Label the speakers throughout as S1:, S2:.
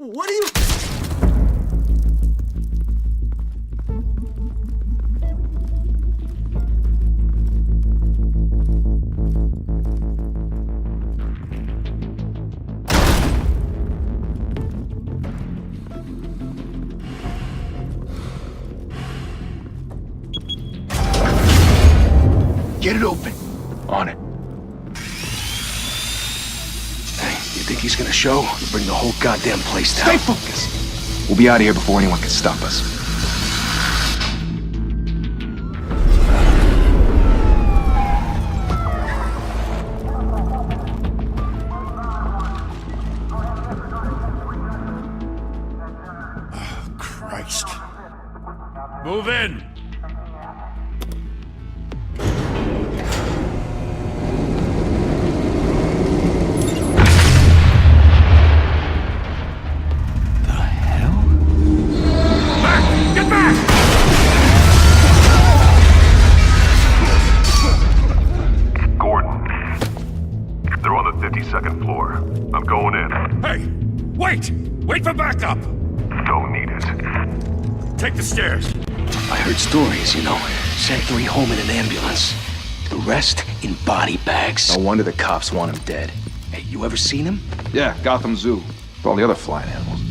S1: What are you...
S2: Get it open. On it. Hey, you think he's gonna show? We'll bring the whole goddamn place down.
S3: Stay focused. We'll be out of here before anyone can stop us.
S1: Oh, Christ.
S4: Move in!
S5: Wait for backup!
S4: Don't need it. Take the stairs.
S2: I heard stories, you know. Sent 3 home in an ambulance. The rest in body bags.
S3: No wonder the cops want him dead.
S2: Hey, you ever seen him?
S3: Yeah, Gotham Zoo. With all the other flying animals.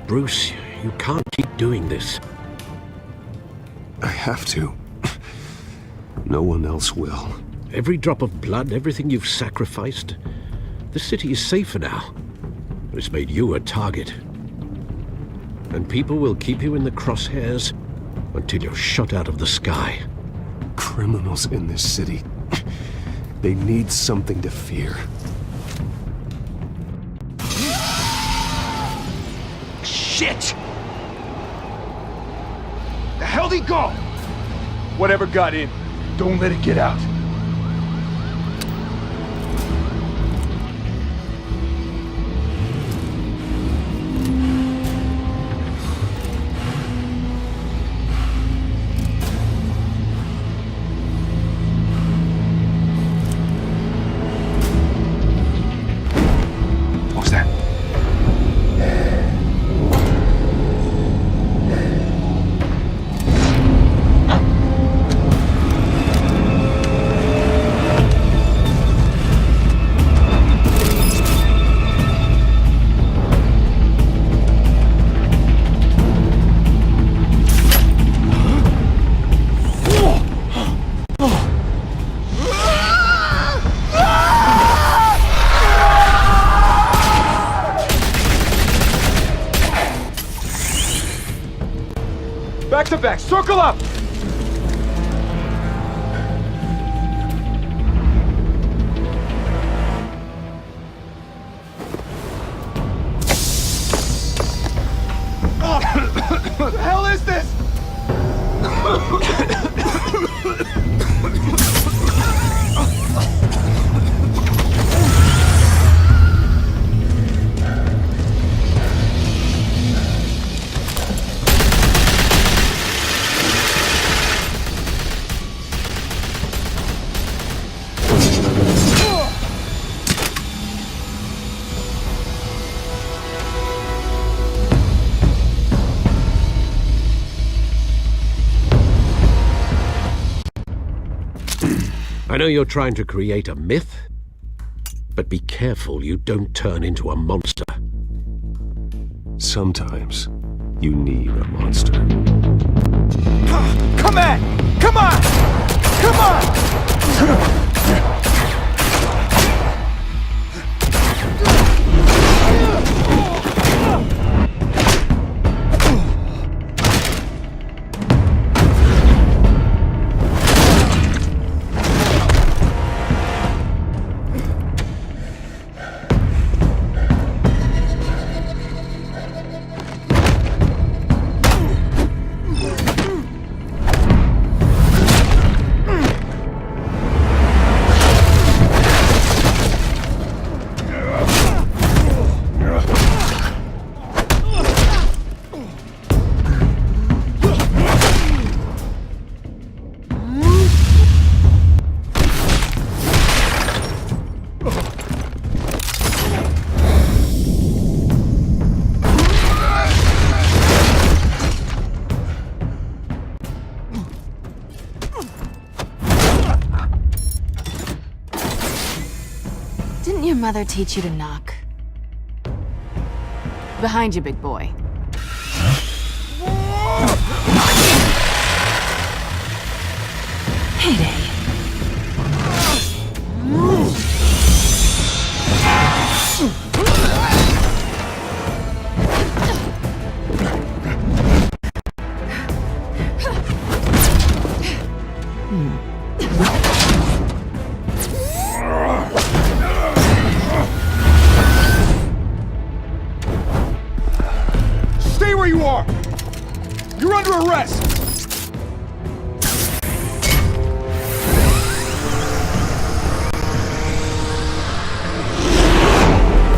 S6: Bruce, you can't keep doing this.
S7: I have to. No one else will.
S6: Every drop of blood, everything you've sacrificed. The city is safer now. It's made you a target. And people will keep you in the crosshairs until you're shot out of the sky.
S7: Criminals in this city. They need something to fear.
S2: Shit! The hell'd he go?
S3: Whatever got in, don't let it get out.
S2: What was that?
S3: Back to back, circle up! What the hell is this?
S6: I know you're trying to create a myth, but be careful you don't turn into a monster.
S7: Sometimes you need a monster.
S3: Come on! Come on! Come on!
S1: your mother teach you to knock? Behind you, big boy. Heyday.
S3: Stay where you are! You're under arrest!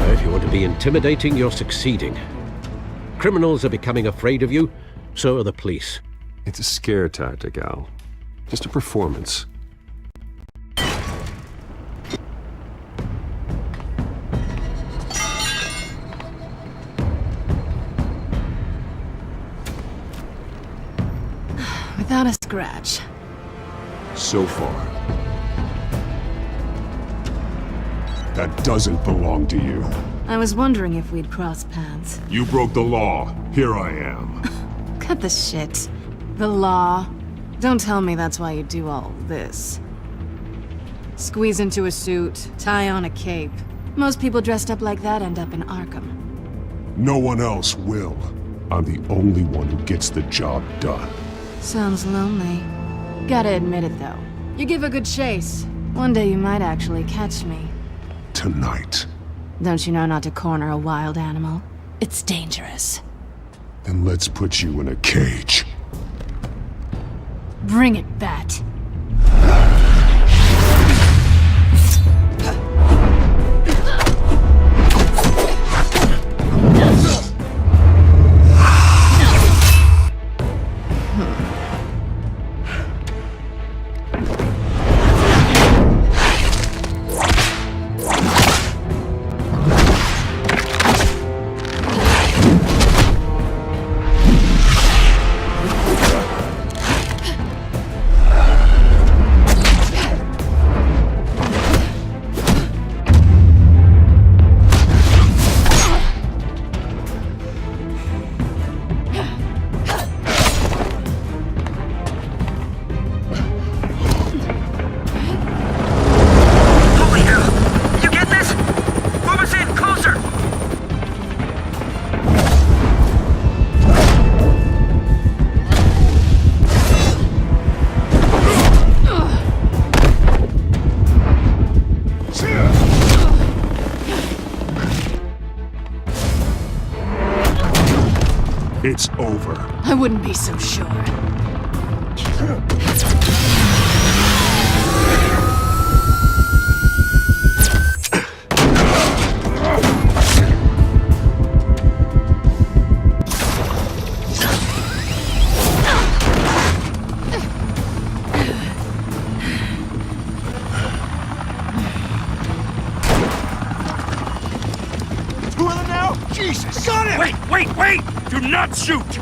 S6: If you want to be intimidating, you're succeeding. Criminals are becoming afraid of you, so are the police.
S7: It's a scare tactic, Al. Just a performance.
S1: Without a scratch.
S7: So far. That doesn't belong to you.
S1: I was wondering if we'd cross paths.
S7: You broke the law. Here I am.
S1: Cut the shit. The law. Don't tell me that's why you do all this. Squeeze into a suit, tie on a cape. Most people dressed up like that end up in Arkham.
S7: No one else will. I'm the only one who gets the job done.
S1: Sounds lonely. Gotta admit it, though. You give a good chase. One day you might actually catch me.
S7: Tonight.
S1: Don't you know not to corner a wild animal? It's dangerous.
S7: Then let's put you in a cage.
S1: Bring it, Bat.
S7: It's over.
S1: I wouldn't be so sure.
S3: Two of them now? Jesus! Got him!
S5: Wait! Do not shoot!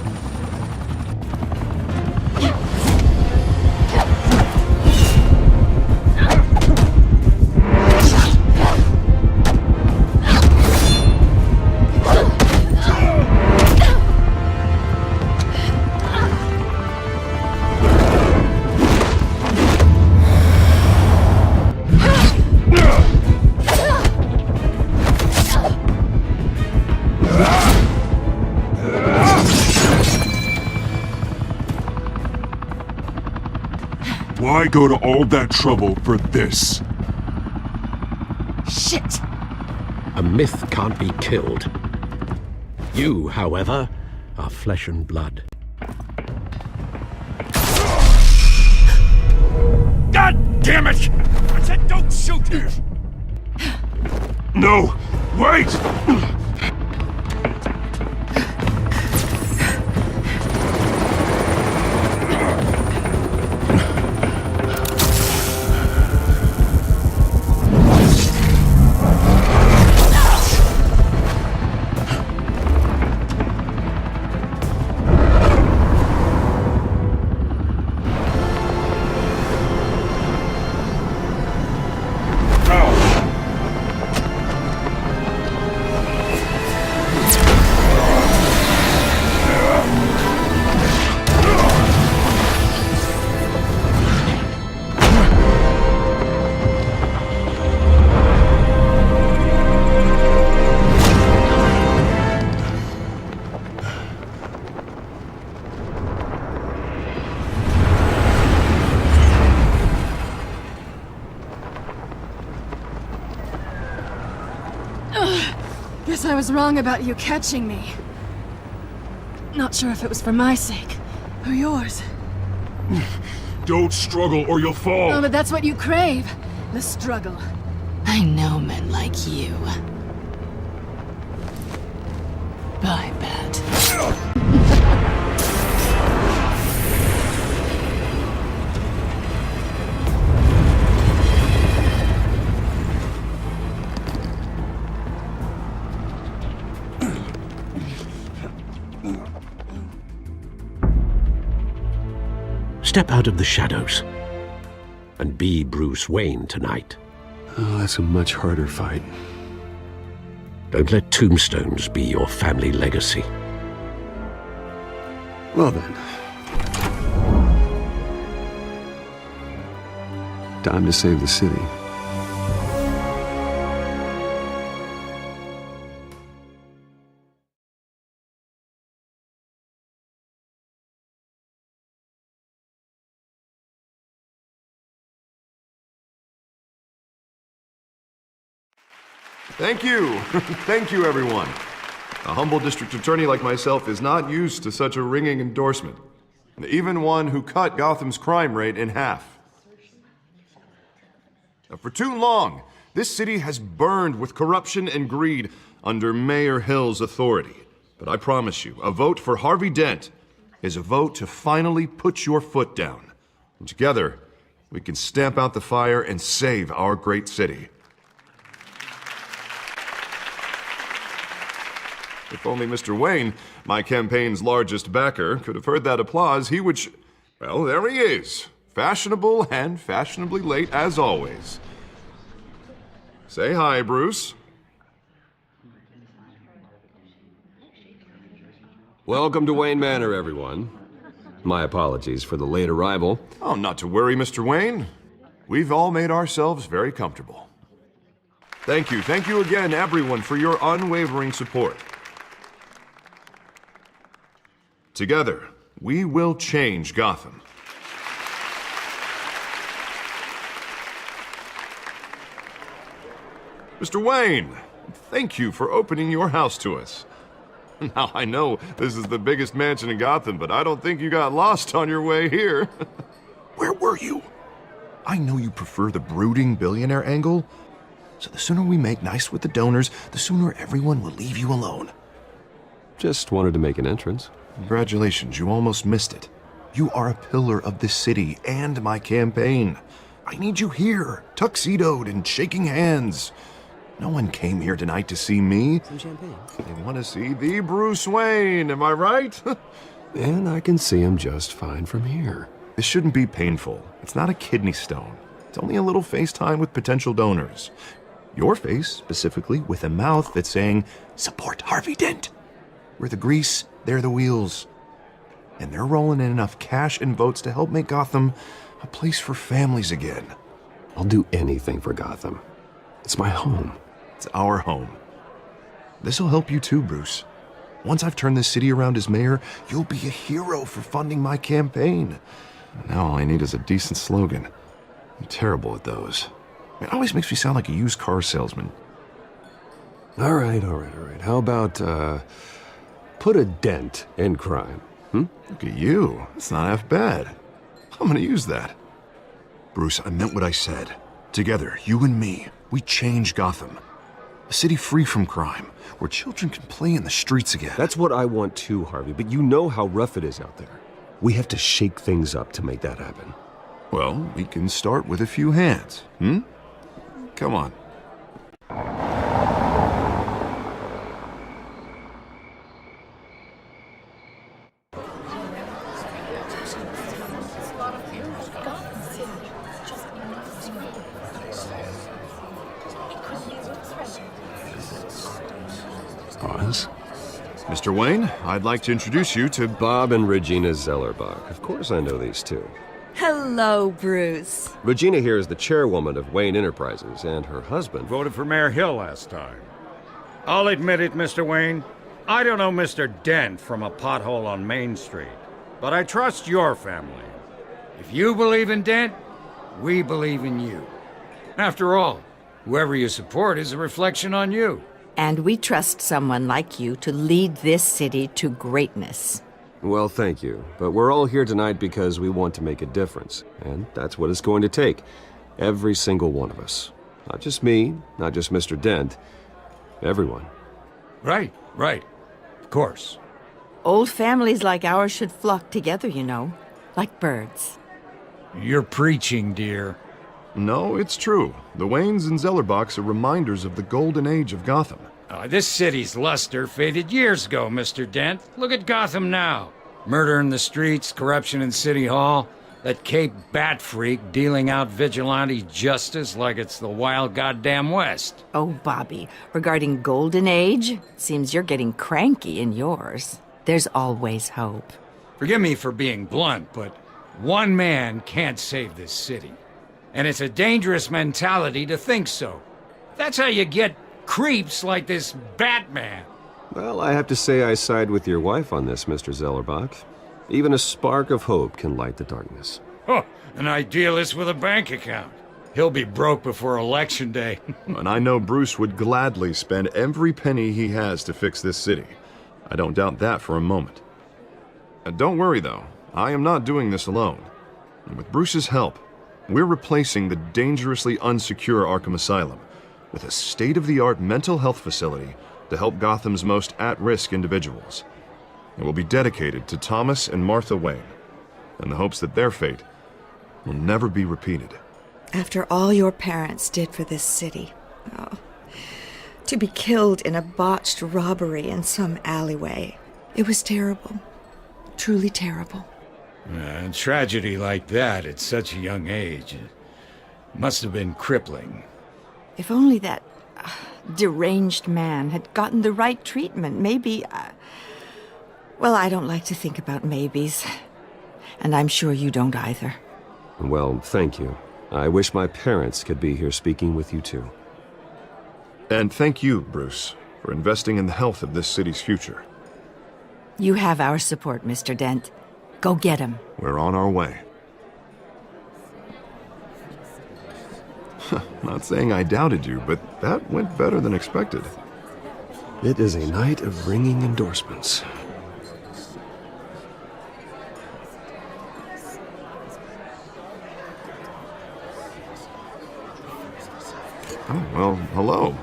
S7: Why go to all that trouble for this?
S1: Shit!
S6: A myth can't be killed. You, however, are flesh and blood.
S5: God damn it! I said don't shoot!
S7: No! Wait!
S1: Guess I was wrong about you catching me. Not sure if it was for my sake, or yours.
S3: Don't struggle or you'll fall.
S1: Oh, but that's what you crave. The struggle. I know men like you. Bye, Bat.
S6: Step out of the shadows and be Bruce Wayne tonight.
S7: Oh, that's a much harder fight.
S6: Don't let tombstones be your family legacy.
S7: Well then. Time to save the city.
S8: Thank you. Thank you, everyone. A humble district attorney like myself is not used to such a ringing endorsement. Even one who cut Gotham's crime rate in half. For too long, this city has burned with corruption and greed under Mayor Hill's authority. But I promise you, a vote for Harvey Dent is a vote to finally put your foot down. And together, we can stamp out the fire and save our great city. If only Mr. Wayne, my campaign's largest backer, could have heard that applause, he would well, there he is. Fashionable and fashionably late as always. Say hi, Bruce.
S9: Welcome to Wayne Manor, everyone. My apologies for the late arrival.
S8: Oh, not to worry, Mr. Wayne. We've all made ourselves very comfortable. Thank you again, everyone, for your unwavering support. Together, we will change Gotham. Mr. Wayne, thank you for opening your house to us. Now, I know this is the biggest mansion in Gotham, but I don't think you got lost on your way here. Where were you? I know you prefer the brooding billionaire angle, so the sooner we make nice with the donors, the sooner everyone will leave you alone.
S7: Just wanted to make an entrance.
S8: Congratulations, you almost missed it. You are a pillar of this city and my campaign. I need you here, tuxedoed and shaking hands. No one came here tonight to see me.
S9: Some champagne.
S8: They want to see the Bruce Wayne, am I right?
S7: And I can see him just fine from here.
S8: This shouldn't be painful. It's not a kidney stone. It's only a little FaceTime with potential donors. Your face, specifically, with a mouth that's saying, support Harvey Dent. We're the grease, they're the wheels. And they're rolling in enough cash and votes to help make Gotham a place for families again.
S7: I'll do anything for Gotham. It's my home.
S8: It's our home. This'll help you too, Bruce. Once I've turned this city around as mayor, you'll be a hero for funding my campaign. Now all I need is a decent slogan. I'm terrible at those. It always makes me sound like a used car salesman.
S7: All right. How about, put a dent in crime?
S8: Look at you. It's not half bad. I'm gonna use that. Bruce, I meant what I said. Together, you and me, we change Gotham. A city free from crime, where children can play in the streets again.
S7: That's what I want too, Harvey, but you know how rough it is out there. We have to shake things up to make that happen.
S8: Well, we can start with a few hands, Come on.
S7: Pause.
S8: Mr. Wayne, I'd like to introduce you to
S7: Bob and Regina Zellerbach. Of course I know these two.
S10: Hello, Bruce.
S7: Regina here is the chairwoman of Wayne Enterprises, and her husband...
S5: Voted for Mayor Hill last time. I'll admit it, Mr. Wayne. I don't know Mr. Dent from a pothole on Main Street, but I trust your family. If you believe in Dent, we believe in you. After all, whoever you support is a reflection on you.
S10: And we trust someone like you to lead this city to greatness.
S9: Well, thank you. But we're all here tonight because we want to make a difference. And that's what it's going to take. Every single one of us. Not just me, not just Mr. Dent. Everyone.
S5: Right. Of course.
S10: Old families like ours should flock together, you know. Like birds.
S5: You're preaching, dear.
S8: No, it's true. The Waynes and Zellerbachs are reminders of the golden age of Gotham.
S5: This city's luster faded years ago, Mr. Dent. Look at Gotham now. Murder in the streets, corruption in City Hall, that Cape Bat freak dealing out vigilante justice like it's the wild goddamn West.
S10: Oh, Bobby, regarding Golden Age, seems you're getting cranky in yours. There's always hope.
S5: Forgive me for being blunt, but one man can't save this city. And it's a dangerous mentality to think so. That's how you get creeps like this Batman.
S9: Well, I have to say I side with your wife on this, Mr. Zellerbach. Even a spark of hope can light the darkness.
S5: Oh, an idealist with a bank account. He'll be broke before Election Day.
S8: And I know Bruce would gladly spend every penny he has to fix this city. I don't doubt that for a moment. Don't worry, though. I am not doing this alone. And with Bruce's help, we're replacing the dangerously unsecure Arkham Asylum with a state-of-the-art mental health facility to help Gotham's most at-risk individuals. It will be dedicated to Thomas and Martha Wayne, in the hopes that their fate will never be repeated.
S11: After all your parents did for this city, to be killed in a botched robbery in some alleyway, it was terrible. Truly terrible.
S5: A tragedy like that at such a young age must have been crippling.
S10: If only that deranged man had gotten the right treatment, maybe... Well, I don't like to think about maybes. And I'm sure you don't either.
S9: Well, thank you. I wish my parents could be here speaking with you too.
S8: And thank you, Bruce, for investing in the health of this city's future.
S10: You have our support, Mr. Dent. Go get him.
S8: We're on our way. Not saying I doubted you, but that went better than expected.
S7: It is a night of ringing endorsements.
S8: Oh, well, hello.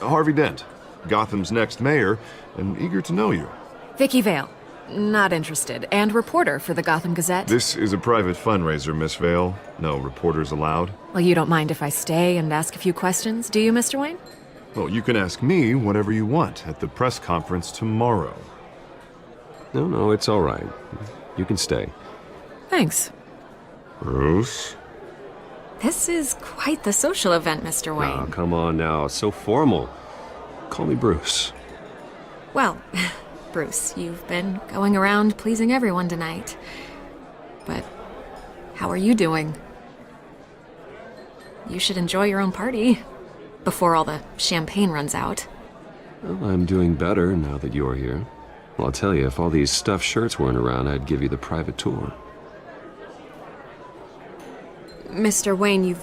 S8: Harvey Dent, Gotham's next mayor, and eager to know you.
S12: Vicky Vale. Not interested. And reporter for the Gotham Gazette.
S8: This is a private fundraiser, Miss Vale. No reporters allowed.
S12: Well, you don't mind if I stay and ask a few questions, do you, Mr. Wayne?
S8: Well, you can ask me whatever you want at the press conference tomorrow.
S9: No, it's all right. You can stay.
S12: Thanks.
S8: Bruce?
S12: This is quite the social event, Mr. Wayne.
S9: Oh, come on now. So formal. Call me Bruce.
S12: Well, Bruce, you've been going around pleasing everyone tonight. But how are you doing? You should enjoy your own party before all the champagne runs out.
S9: Well, I'm doing better now that you're here. Well, I'll tell you, if all these stuffed shirts weren't around, I'd give you the private tour.
S12: Mr. Wayne,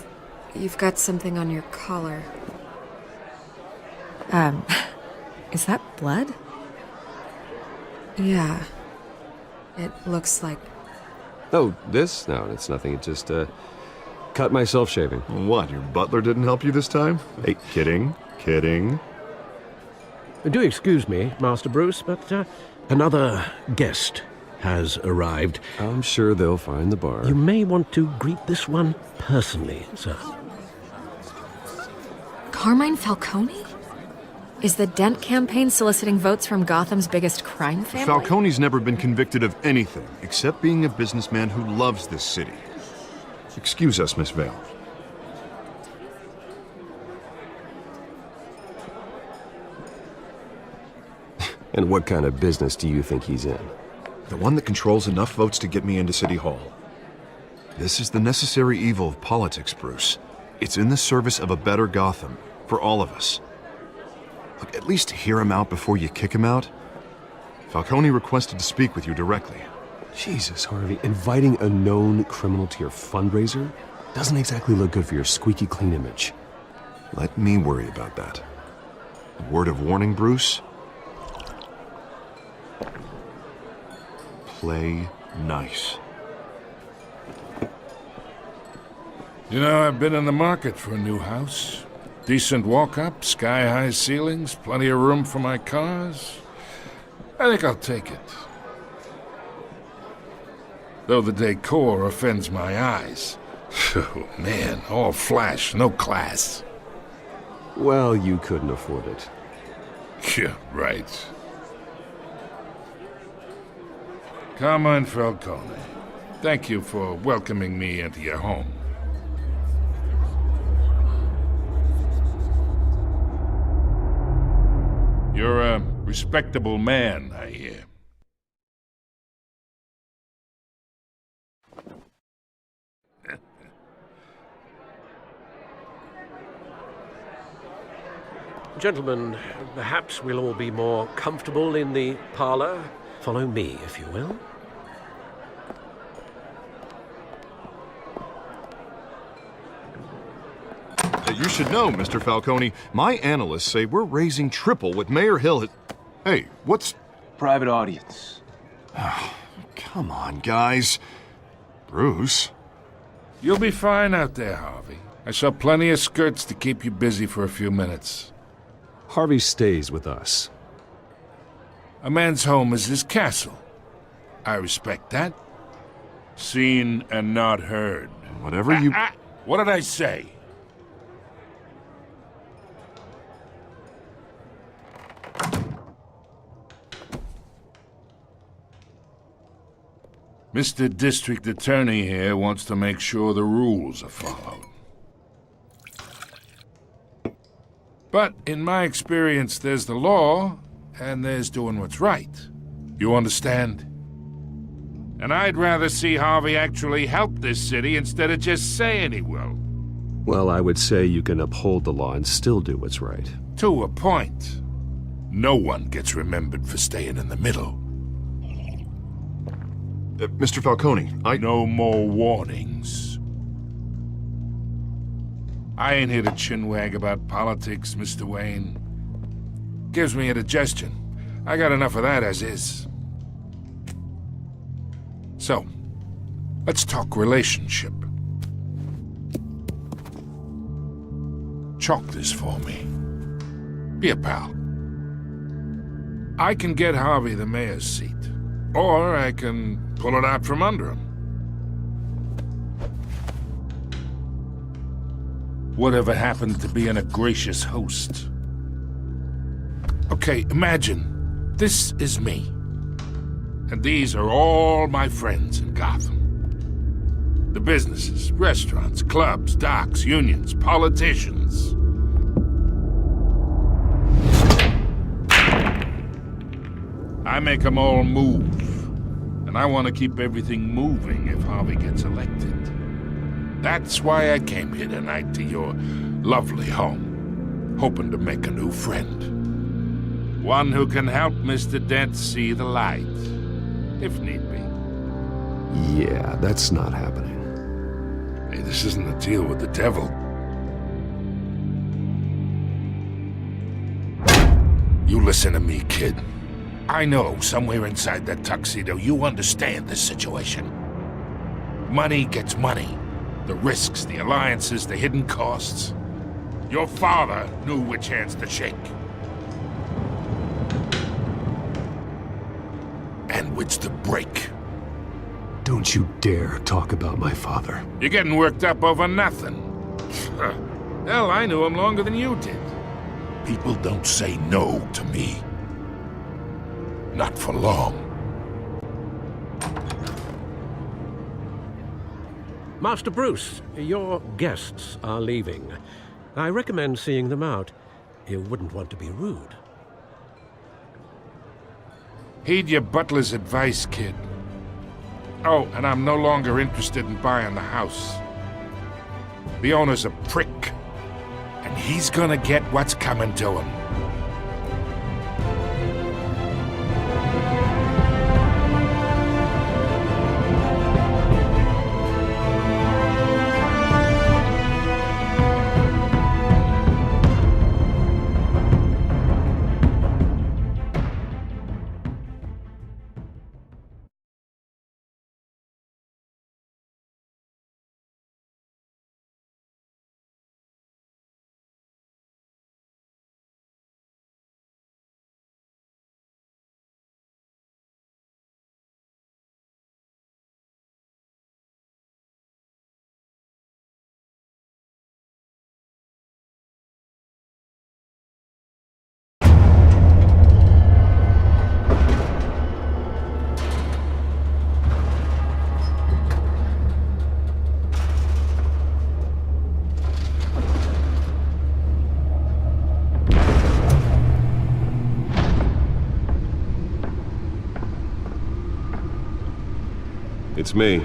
S12: you've got something on your collar. Is that blood? Yeah. It looks like...
S9: Oh, this? No, it's nothing. It just, cut myself shaving.
S8: What, your butler didn't help you this time? Hey, kidding.
S6: Do excuse me, Master Bruce, but another guest has arrived.
S9: I'm sure they'll find the bar.
S6: You may want to greet this one personally, sir.
S12: Carmine Falcone? Is the Dent campaign soliciting votes from Gotham's biggest crime family?
S8: Falcone's never been convicted of anything except being a businessman who loves this city. Excuse us, Miss Vale.
S9: And what kind of business do you think he's in?
S8: The one that controls enough votes to get me into City Hall. This is the necessary evil of politics, Bruce. It's in the service of a better Gotham, for all of us. Look, at least hear him out before you kick him out. Falcone requested to speak with you directly.
S7: Jesus, Harvey, inviting a known criminal to your fundraiser doesn't exactly look good for your squeaky clean image.
S8: Let me worry about that. A word of warning, Bruce? Play nice.
S4: You know, I've been in the market for a new house. Decent walk-up, sky-high ceilings, plenty of room for my cars. I think I'll take it. Though the decor offends my eyes. Oh, man, all flash, no class.
S9: Well, you couldn't afford it.
S4: Yeah, right. Carmine Falcone, thank you for welcoming me into your home. You're a respectable man, I hear.
S6: Gentlemen, perhaps we'll all be more comfortable in the parlor. Follow me, if you will.
S8: You should know, Mr. Falcone, my analysts say we're raising triple what Mayor Hill has... Hey, what's...
S2: Private audience.
S8: Come on, guys. Bruce?
S4: You'll be fine out there, Harvey. I saw plenty of skirts to keep you busy for a few minutes.
S9: Harvey stays with us.
S4: A man's home is his castle. I respect that. Seen and not heard.
S8: Whatever you...
S4: What did I say? Mr. District Attorney here wants to make sure the rules are followed. But in my experience, there's the law, and there's doing what's right. You understand? And I'd rather see Harvey actually help this city instead of just saying he will.
S9: Well, I would say you can uphold the law and still do what's right.
S4: To a point. No one gets remembered for staying in the middle.
S8: Mr. Falcone,
S4: No more warnings. I ain't here to chinwag about politics, Mr. Wayne. Gives me indigestion. I got enough of that as is. So, let's talk relationship. Chalk this for me. Be a pal. I can get Harvey the mayor's seat, or I can pull it out from under him. Whatever happened to being a gracious host? Okay, imagine this is me. And these are all my friends in Gotham. The businesses, restaurants, clubs, docks, unions, politicians. I make them all move. And I want to keep everything moving if Harvey gets elected. That's why I came here tonight to your lovely home, hoping to make a new friend. One who can help Mr. Dent see the light, if need be.
S7: Yeah, that's not happening.
S4: Hey, this isn't a deal with the devil. You listen to me, kid. I know somewhere inside that tuxedo you understand this situation. Money gets money. The risks, the alliances, the hidden costs. Your father knew which hands to shake. And which to break.
S7: Don't you dare talk about my father.
S4: You're getting worked up over nothing. Hell, I knew him longer than you did. People don't say no to me. Not for long.
S6: Master Bruce, your guests are leaving. I recommend seeing them out. You wouldn't want to be rude.
S4: Heed your butler's advice, kid. Oh, and I'm no longer interested in buying the house. The owner's a prick, and he's gonna get what's coming to him.
S9: It's me.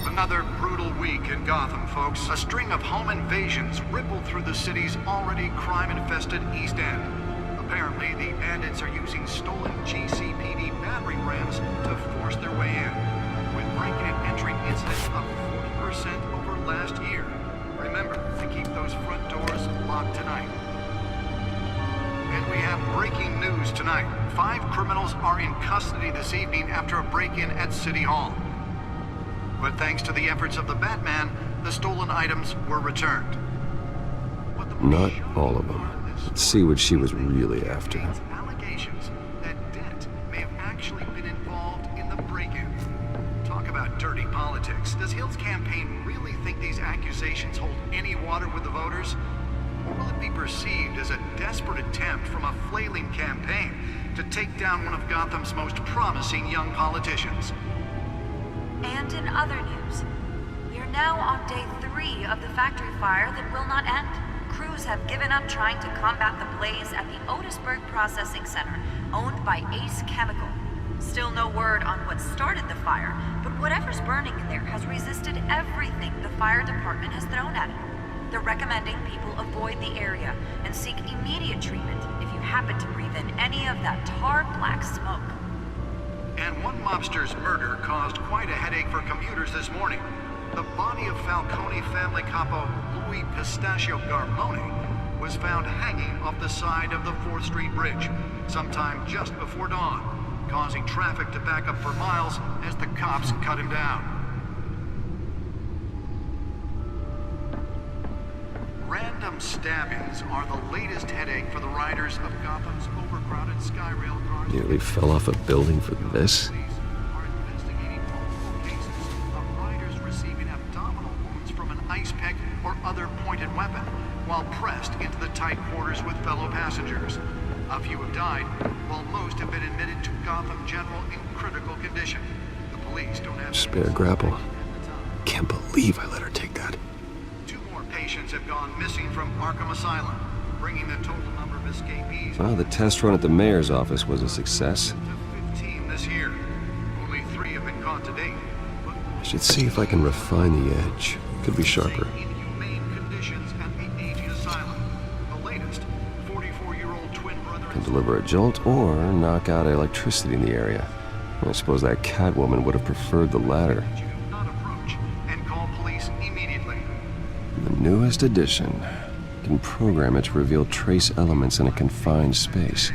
S13: Another brutal week in Gotham, folks. A string of home invasions rippled through the city's already crime-infested East End. Apparently, the bandits are using stolen GCPD battering rams to force their way in, with breaking and entering incidents up 40% over last year. Remember to keep those front doors locked tonight. And we have breaking news tonight. 5 criminals are in custody this evening after a break-in at City Hall. But thanks to the efforts of the Batman, the stolen items were returned.
S9: Not all of them. Let's see what she was really after.
S13: Allegations that Dent may have actually been involved in the break-in. Talk about dirty politics. Does Hill's campaign really think these accusations hold any water with the voters? Or will it be perceived as a desperate attempt from a flailing campaign to take down one of Gotham's most promising young politicians?
S14: And in other news, we are now on day 3 of the factory fire that will not end. Crews have given up trying to combat the blaze at the Otisburg Processing Center, owned by Ace Chemical. Still no word on what started the fire, but whatever's burning in there has resisted everything the fire department has thrown at it. They're recommending people avoid the area and seek immediate treatment if you happen to breathe in any of that tar black smoke.
S13: And one mobster's murder caused quite a headache for commuters this morning. The body of Falcone family capo Louis Pistachio Garmone was found hanging off the side of the 4th Street Bridge sometime just before dawn, causing traffic to back up for miles as the cops cut him down. Random stabbings are the latest headache for the riders of Gotham's overcrowded Skyrail cars.
S9: Nearly fell off a building for this?
S13: Police are investigating multiple cases of riders receiving abdominal wounds from an ice pick or other pointed weapon while pressed into the tight quarters with fellow passengers. A few have died, while most have been admitted to Gotham General in critical condition. The police don't have
S9: Spare grapple. Can't believe I let her take that.
S13: Patients have gone missing from Arkham Asylum, bringing the total number of escapees.
S9: Well, the test run at the mayor's office was a success.
S13: To 15 this year. Only 3 have been caught to date.
S9: I should see if I can refine the edge. Could be sharper.
S13: Inhumane conditions at the aging asylum. The latest, 44-year-old twin brother
S9: Can deliver a jolt or knock out electricity in the area. I suppose that Catwoman would have preferred the latter.
S13: not approach and call police immediately.
S9: The newest addition can program it to reveal trace elements in a confined space.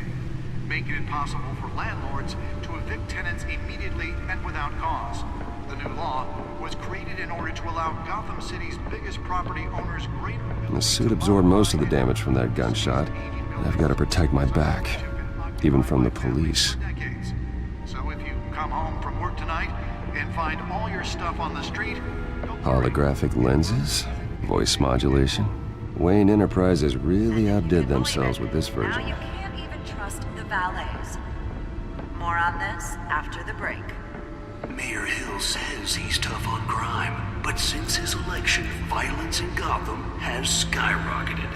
S13: Making it possible for landlords to evict tenants immediately and without cause. The new law was created in order to allow Gotham City's biggest property owners greater ability.
S9: The suit absorbed most of the damage from that gunshot, and I've got to protect my back, even from the police.
S13: So if you come home from work tonight and find all your stuff on the street,
S9: Holographic lenses, voice modulation. Wayne Enterprises really outdid themselves with this
S14: Now
S9: version.
S14: you can't even trust the valets. More on this after the break.
S2: Mayor Hill says he's tough on crime, but since his election, violence in Gotham has skyrocketed.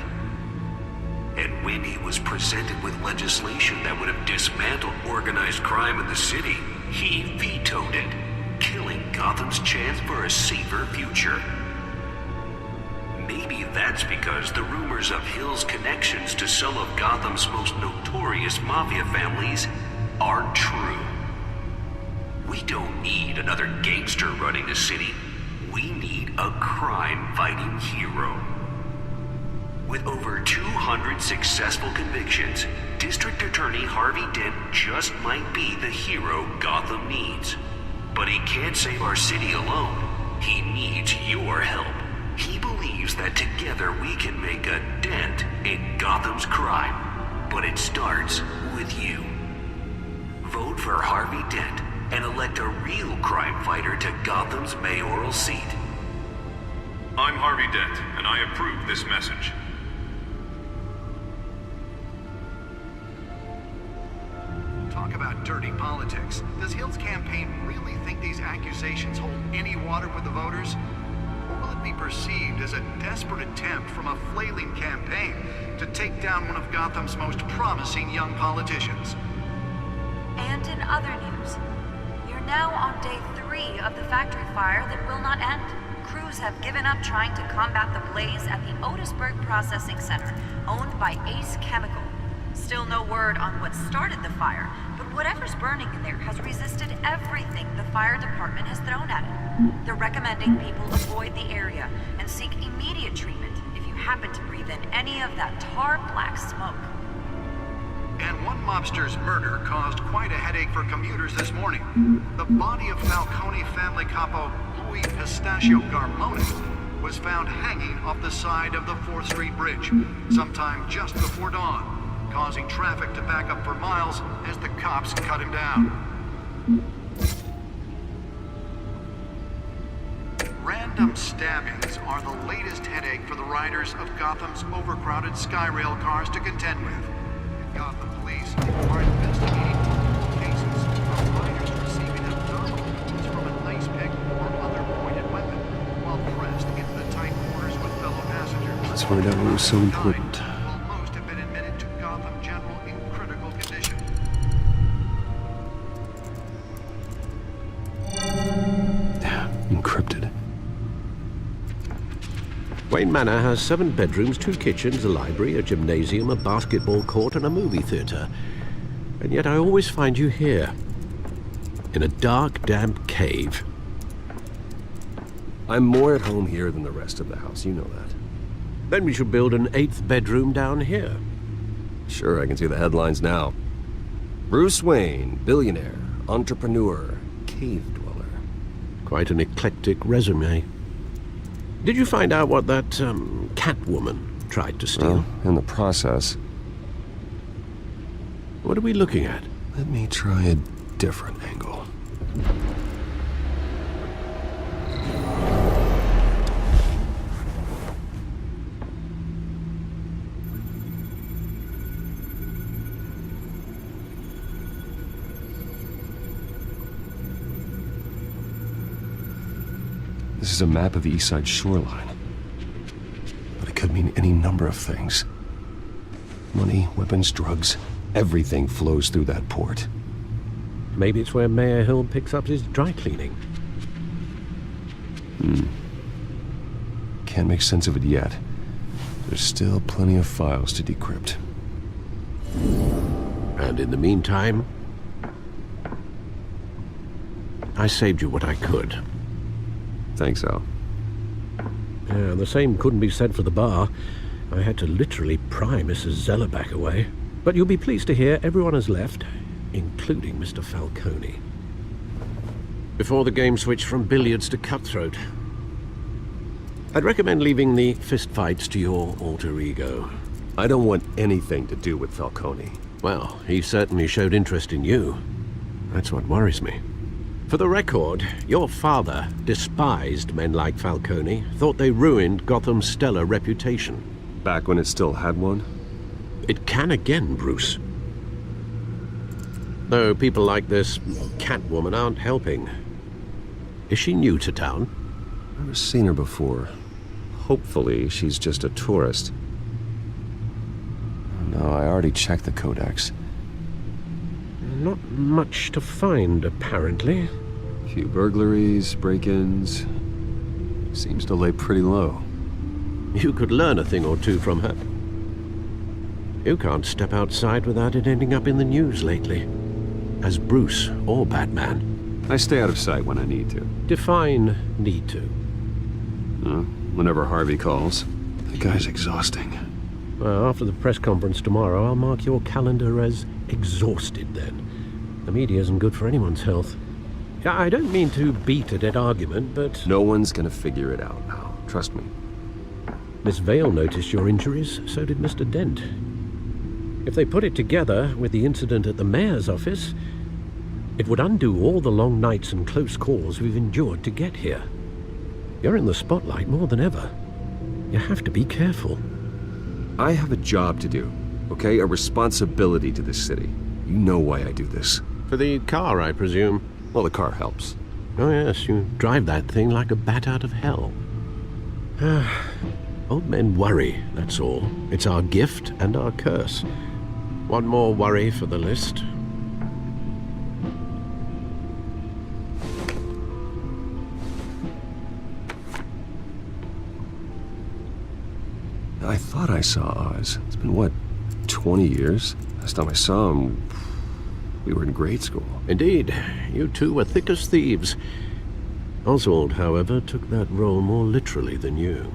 S2: And when he was presented with legislation that would have dismantled organized crime in the city, he vetoed it, killing Gotham's chance for a safer future. Maybe that's because the rumors of Hill's connections to some of Gotham's most notorious mafia families are true. We don't need another gangster running the city. We need a crime-fighting hero. With over 200 successful convictions, District Attorney Harvey Dent just might be the hero Gotham needs. But he can't save our city alone. He needs your help. He believes that together we can make a dent in Gotham's crime. But it starts with you. Vote for Harvey Dent and elect a real crime fighter to Gotham's mayoral seat.
S15: I'm Harvey Dent, and I approve this message.
S13: Talk about dirty politics. Does Hill's campaign really think these accusations hold any water with the voters? Or will it be perceived as a desperate attempt from a flailing campaign to take down one of Gotham's most promising young politicians?
S14: And in other news, we're now on day 3 of the factory fire that will not end. Crews have given up trying to combat the blaze at the Otisburg Processing Center, owned by Ace Chemical. Still no word on what started the fire, but whatever's burning in there has resisted everything the fire department has thrown at it. They're recommending people avoid the area and seek immediate treatment if you happen to breathe in any of that tar black smoke.
S13: And one mobster's murder caused quite a headache for commuters this morning. The body of Falcone family capo Louis Pistachio Garmoni was found hanging off the side of the 4th Street Bridge sometime just before dawn, causing traffic to back up for miles as the cops cut him down. Random stabbings are the latest headache for the riders of Gotham's overcrowded Skyrail cars to contend with. Gotham police are investigating multiple cases of riders receiving abdominal wounds from an ice pick or other pointed weapon while pressed into the tight quarters with fellow passengers.
S7: Let's find out what was so important.
S13: While most have been admitted to Gotham General in critical condition.
S7: Encrypted.
S6: Wayne Manor has 7 bedrooms, 2 kitchens, a library, a gymnasium, a basketball court, and a movie theater. And yet I always find you here, in a dark, damp cave.
S9: I'm more at home here than the rest of the house, you know that.
S6: Then we should build an 8th bedroom down here.
S9: Sure, I can see the headlines now. Bruce Wayne, billionaire, entrepreneur, cave dweller.
S6: Quite an eclectic resume. Did you find out what that, Catwoman tried to steal?
S9: Well, in the process.
S6: What are we looking at?
S7: Let me try a different angle.
S9: This is a map of the East Side shoreline.
S7: But it could mean any number of things. Money, weapons, drugs, everything flows through that port.
S6: Maybe it's where Mayor Hill picks up his dry cleaning.
S7: Can't make sense of it yet. There's still plenty of files to decrypt.
S6: And in the meantime, I saved you what I could.
S9: Thanks, Al.
S6: Yeah, the same couldn't be said for the bar. I had to literally pry Mrs. Zeller back away. But you'll be pleased to hear everyone has left, including Mr. Falcone. Before the game switched from billiards to cutthroat. I'd recommend leaving the fistfights to your alter ego.
S9: I don't want anything to do with Falcone.
S6: Well, he certainly showed interest in you. That's what worries me. For the record, your father despised men like Falcone, thought they ruined Gotham's stellar reputation.
S9: Back when it still had one?
S6: It can again, Bruce. Though people like this Catwoman aren't helping. Is she new to town?
S9: Never seen her before. Hopefully, she's just a tourist. No, I already checked the codex.
S6: Not much to find, apparently.
S9: A few burglaries, break-ins. Seems to lay pretty low.
S6: You could learn a thing or two from her. You can't step outside without it ending up in the news lately. As Bruce or Batman.
S9: I stay out of sight when I need to.
S6: Define need to.
S9: Whenever Harvey calls.
S7: The guy's exhausting.
S6: Well, after the press conference tomorrow, I'll mark your calendar as exhausted then. The media isn't good for anyone's health. I don't mean to beat a dead argument, but...
S9: No one's gonna figure it out now. Trust me.
S6: Miss Vale noticed your injuries, so did Mr. Dent. If they put it together with the incident at the mayor's office, It would undo all the long nights and close calls we've endured to get here. You're in the spotlight more than ever. You have to be careful.
S9: I have a job to do, okay? A responsibility to this city. You know why I do this.
S6: For the car, I presume?
S9: Well, the car helps.
S6: Oh yes, you drive that thing like a bat out of hell. Old men worry, that's all. It's our gift and our curse. One more worry for the list.
S9: I thought I saw Oz. It's been, what, 20 years? Last time I saw him, we were in grade school.
S6: Indeed, you two were thick as thieves. Oswald, however, took that role more literally than you.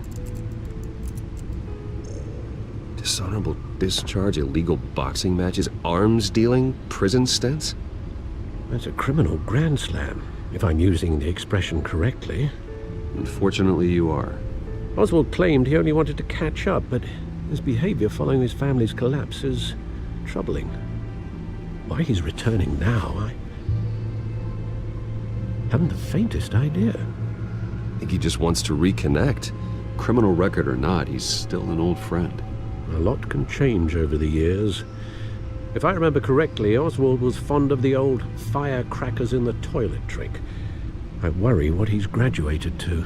S9: Dishonorable discharge, illegal boxing matches, arms dealing, prison stints?
S6: That's a criminal grand slam, if I'm using the expression correctly.
S9: Unfortunately, you are.
S6: Oswald claimed he only wanted to catch up, but his behavior following his family's collapse is troubling. Why he's returning now, I haven't the faintest idea.
S9: I think he just wants to reconnect. Criminal record or not, he's still an old friend.
S6: A lot can change over the years. If I remember correctly, Oswald was fond of the old firecrackers in the toilet trick. I worry what he's graduated to.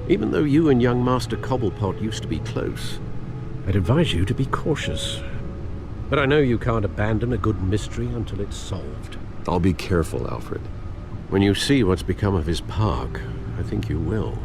S6: Even though you and young Master Cobblepot used to be close, I'd advise you to be cautious. But I know you can't abandon a good mystery until it's solved.
S9: I'll be careful, Alfred.
S6: When you see what's become of his park, I think you will.